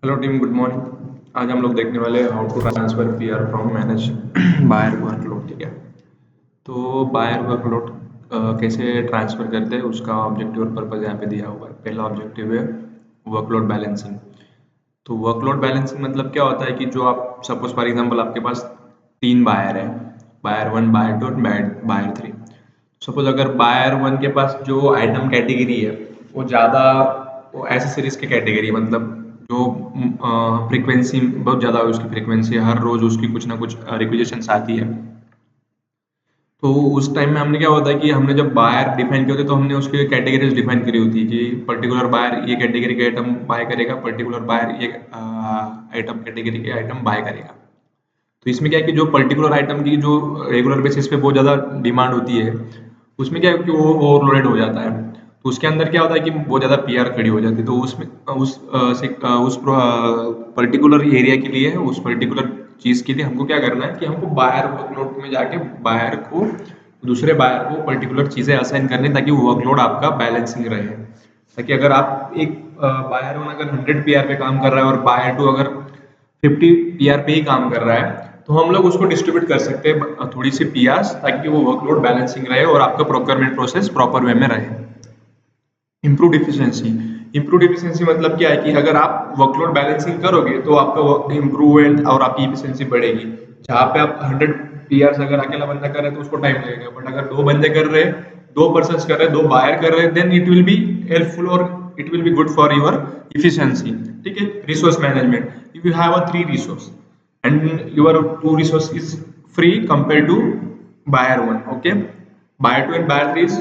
Hello team, good morning. आज हम लोग देखने वाले हैं how to transfer PR from manage buyer workload. ठीक है, तो बायर वर्कलोड कैसे ट्रांसफर करते हैं उसका ऑब्जेक्टिव और पर्पज यहाँ पे दिया हुआ है। पहला ऑब्जेक्टिव है वर्कलोड बैलेंसिंग। तो वर्कलोड बैलेंसिंग मतलब क्या होता है कि जो आप सपोज फॉर एग्जांपल आपके पास 3 बायर है, बायर 1, बायर 2 और बायर 3। सपोज अगर बायर 1 के पास जो आइटम कैटेगरी है वो ज़्यादा, वो एसेसरीज की कैटेगरी, मतलब जो फ्रीक्वेंसी बहुत ज़्यादा है, उसकी फ्रीक्वेंसी हर रोज़ उसकी कुछ ना कुछ रिक्विजिशंस आती है। तो उस टाइम में हमने क्या होता है कि हमने जब बायर डिफाइन किए होते तो हमने उसके कैटेगरीज डिफाइन करी होती है कि पर्टिकुलर बायर ये कैटेगरी के आइटम बाय करेगा, पर्टिकुलर बायर ये आइटम कैटेगरी के आइटम बाय करेगा। तो इसमें क्या है कि जो पर्टिकुलर आइटम की जो रेगुलर बेसिस पे बहुत ज़्यादा डिमांड होती है, उसमें क्या है कि वो ओवरलोडेड हो जाता है। तो उसके अंदर क्या होता है कि बहुत ज़्यादा पीआर खड़ी हो जाती है। तो उसमें उस पर्टिकुलर एरिया के लिए, उस पर्टिकुलर चीज़ के लिए हमको क्या करना है कि हमको बायर वर्कलोड में जाके बायर को, दूसरे बायर को पर्टिकुलर चीज़ें असाइन करनी, ताकि वो वर्कलोड आपका बैलेंसिंग रहे। ताकि अगर आप एक बायर वन अगर 100 पीआर पे काम कर रहा है और बायर टू अगर 50 पीआर पे ही काम कर रहा है, तो हम लोग उसको डिस्ट्रीब्यूट कर सकते हैं थोड़ी सी पीआर, ताकि वो वर्कलोड बैलेंसिंग रहे और आपका प्रोक्योरमेंट प्रोसेस प्रॉपर वे में रहे। Improve efficiency. इम्प्रूव इफिशियंसी मतलब क्या है कि अगर आप वर्कलोड बैलेंसिंग करोगे तो आपका इम्प्रूवमेंट और आपकी इफिशियंसी बढ़ेगी। जहाँ पे आप 100 पीआर अगर अकेला बंदा कर रहे हैं तो उसको टाइम लगेगा, बट अगर 2 बंदे कर रहे हैं, 2 पर्सन कर रहे हैं, 2 बायर कर रहे हैं, then it will be helpful और it will be good for your efficiency. ठीक है, resource management. If you have a 3 resource and your 2 resource is free compared to buyer 1, okay, buyer 2 and buyer 3 is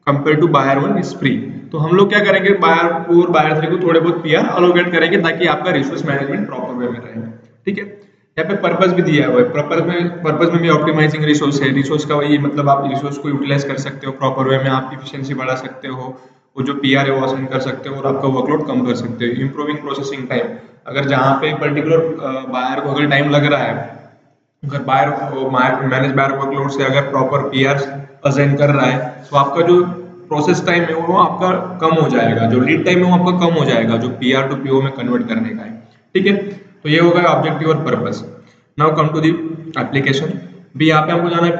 compared to buyer 1 is free। तो हम लोग क्या करेंगे, buyer 2 और buyer 3 को थोड़े बहुत पीआर अलोकेट करेंगे ताकि आपका रिसोर्स मैनेजमेंट प्रॉपर वे में रहे। ठीक है, यहाँ पे पर्पस भी दिया हुआ है। पर्पस में भी ऑप्टिमाइजिंग रिसोर्स है। रिसोर्स का वही मतलब, आप रिसोर्स को यूटिलाइज कर सकते हो प्रॉपर वे में, आप इफिशियंसी बढ़ा सकते हो, वो जो पीआर है वो असाइन कर सकते हो और आपका वर्कलोड कम कर सकते हो। Improving processing time. अगर जहाँ पे पर्टिकुलर बायर को अगर टाइम लग रहा है, अगर बायर मैनेज बायर वर्कलोड से अगर प्रॉपर पीआर असाइन कर रहा है, तो आपका जो प्रोसेस टाइम है वो आपका कम हो जाएगा, जो लीड टाइम है वो आपका कम हो जाएगा, जो पीआर टू पीओ में कन्वर्ट करने का है। ठीक है, तो ये हो गया ऑब्जेक्टिव और purpose. Now come to the application. भी यहाँ पे हमको जाना है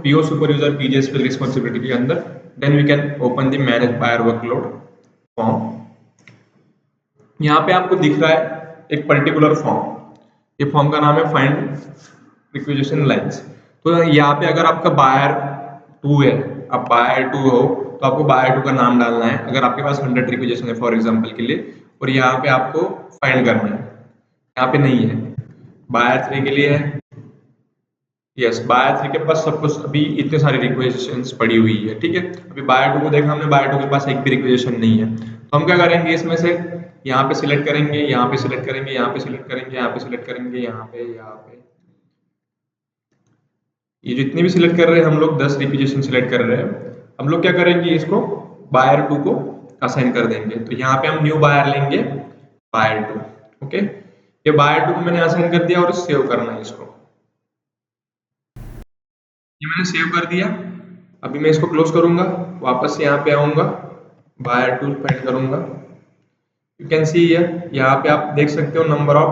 PO super user PJS fill responsibility के अंदर। Then we can open the manage buyer workload form. यहाँ पे आपको दिख रहा है एक पर्टिकुलर फॉर्म। ये फॉर्म का नाम है फाइंड रिक्विजिशन लाइन्स। तो यहाँ पे अगर आपका बायर 2 है, आप बायर 2 हो, तो आपको बायर 2 का नाम डालना है। अगर आपके पास 100 रिक्विजिशन है फॉर एग्जाम्पल के लिए, और यहाँ पे आपको फाइंड करना है। यहाँ पे नहीं है, बायर 3 के लिए है। यस, बायर 3 के पास सपोज अभी इतने सारे रिक्वेजिशंस पड़ी हुई है। ठीक है, अभी बायर 2 को देखा हमने, बायर 2 के पास एक भी रिक्वेजिशन नहीं है। तो हम क्या करेंगे, इसमें से यहाँ पे सिलेक्ट करेंगे, यहाँ पे सिलेक्ट करेंगे, यहाँ पे सिलेक्ट करेंगे, यहाँ पे सिलेक्ट करेंगे, यहाँ पे ये जितनी भी सिलेक्ट कर रहे हैं हम लोग, 10 रिक्वेजिशन सिलेक्ट कर रहे हैं। हम लोग क्या करेंगे, इसको बायर 2 को असाइन कर देंगे। तो यहाँ पे हम न्यू बायर लेंगे, बायर 2। ओके, ये बायर 2 को मैंने असाइन कर दिया और सेव करना है इसको। ये मैंने सेव कर दिया। अभी मैं इसको क्लोज करूंगा, वापस से यहाँ पे आऊंगा, बायर टूल फाइंड करूंगा। यू कैन सी यहाँ पे आप देख सकते हो नंबर ऑफ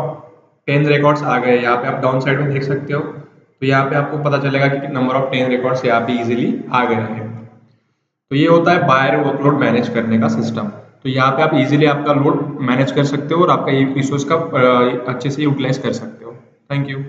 10 रिकॉर्ड्स आ गए। यहाँ पे आप डाउन साइड में देख सकते हो, तो यहाँ पे आपको पता चलेगा कि नंबर ऑफ 10 रिकॉर्ड्स यहाँ पे इजीली आ गए हैं। तो ये होता है बायर वर्कलोड मैनेज करने का सिस्टम। तो यहाँ पे आप इजीली आपका लोड मैनेज कर सकते हो और आपका एक रिसोर्स का अच्छे से यूटिलाइज कर सकते हो। Thank you.